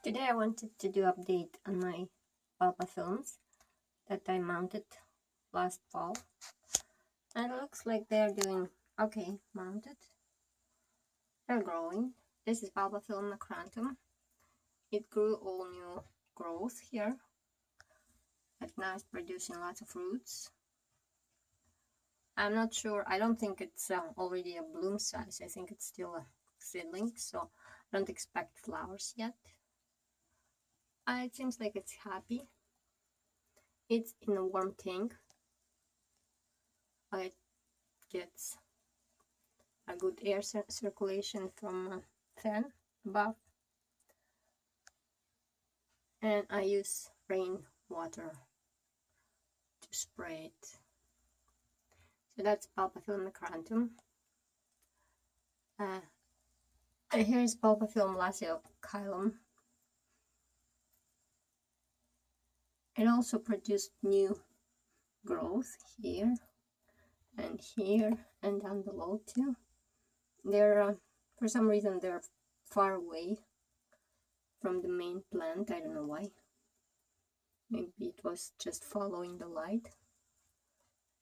Today I wanted to do update on my bulbophyllums that I mounted last fall, and it looks like they're doing okay mounted. They're growing. This is Bulbophyllum macranthum. It grew all new growth here, but now it's producing lots of roots. I'm not sure, I don't think it's already a bloom size. I think it's still a seedling, so I don't expect flowers yet. It seems like it's happy. It's in a warm tank. It gets a good air circulation from a fan above. And I use rain water to spray it. So that's Bulbophyllum macranthum. Here is Bulbophyllum lasiochilum. It also produced new growth here and here and down below too. They're for some reason they're far away from the main plant. I don't know why. Maybe it was just following the light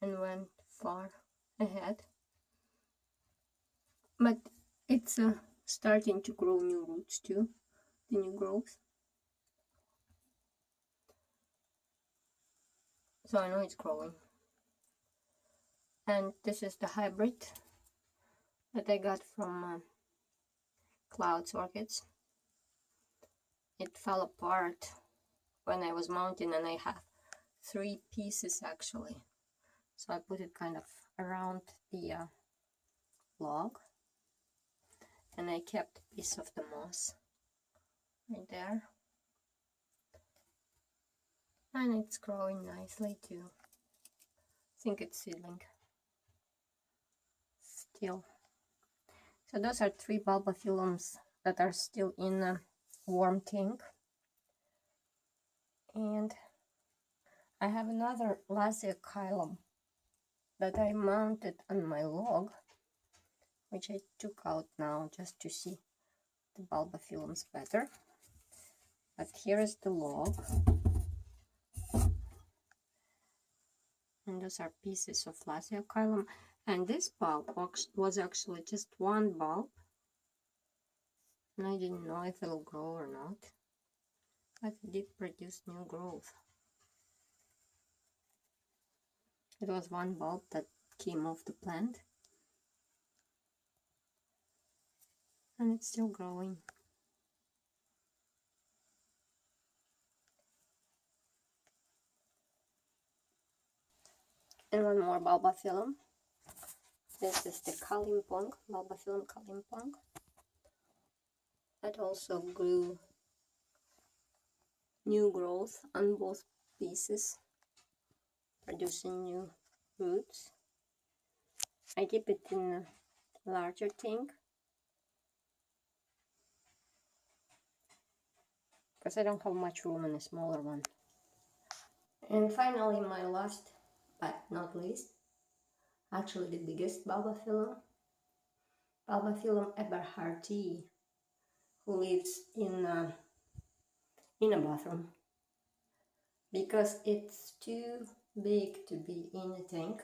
and went far ahead. But it's starting to grow new roots too, the new growth. So I know it's growing. And this is the hybrid that I got from Clouds Orchids. It fell apart when I was mounting, and I have 3 pieces actually. So I put it kind of around the log, and I kept a piece of the moss right there. And it's growing nicely too. I think it's seedling still. So those are 3 bulbophyllums that are still in a warm tank. And I have another lasiochilum that I mounted on my log, which I took out now just to see the bulbophyllums better. But here is the log. And those are pieces of lasiochilum. And this bulb was actually just one bulb. And I didn't know if it'll grow or not. But it did produce new growth. It was one bulb that came off the plant. And it's still growing. And one more bulbophyllum. This is the Kalimpong, Bulbophyllum Kalimpong. That also grew new growth on both pieces, producing new roots. I keep it in a larger tank because I don't have much room in a smaller one. And finally, my last but not least, actually the biggest bulbophyllum, Bulbophyllum eberhardtii, who lives in a bathroom because it's too big to be in a tank,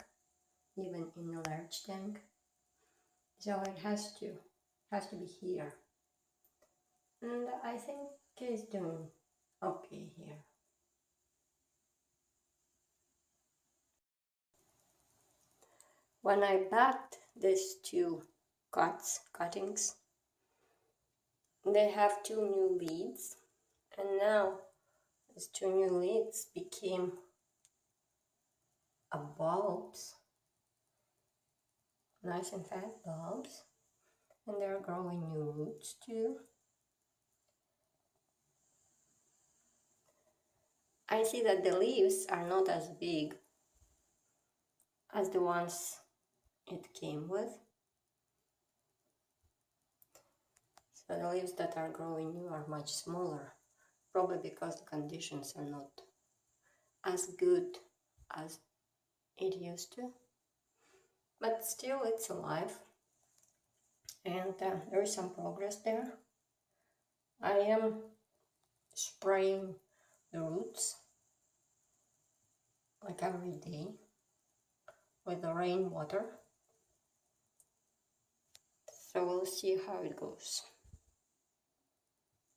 even in a large tank. So it has to be here. And I think it's doing okay here. When I backed these 2 cuttings, they have 2 new leads, and now these 2 new leads became bulbs, nice and fat bulbs, and they're growing new roots too. I see that the leaves are not as big as the ones it came with. So the leaves that are growing new are much smaller, probably because the conditions are not as good as it used to. But still it's alive, and there is some progress there. I am spraying the roots like every day with the rainwater. So we'll see how it goes.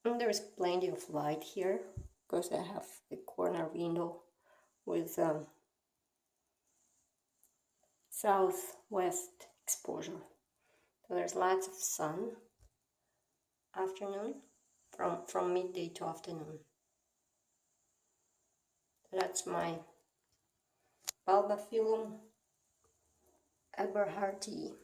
And there's plenty of light here because I have the corner window with southwest exposure. So there's lots of sun afternoon, from midday to afternoon. That's my Bulbophyllum eberhardtii.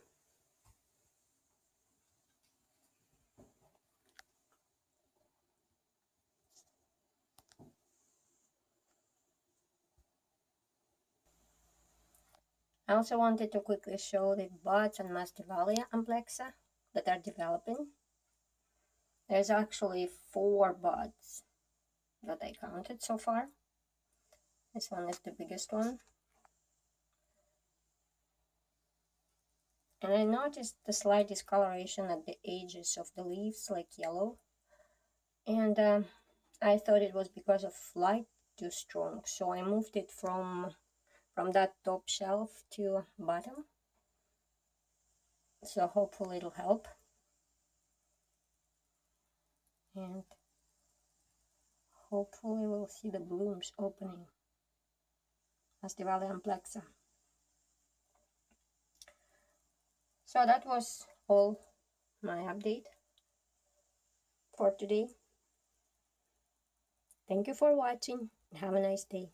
I also wanted to quickly show the buds on Masdevallia amplexa that are developing. There's actually 4 buds that I counted so far. This one is the biggest one. And I noticed the slight discoloration at the edges of the leaves, like yellow. And I thought it was because of light too strong, so I moved it from that top shelf to bottom. So hopefully it'll help. And hopefully we'll see the blooms opening. Masdevallia amplexa. So that was all my update for today. Thank you for watching and have a nice day.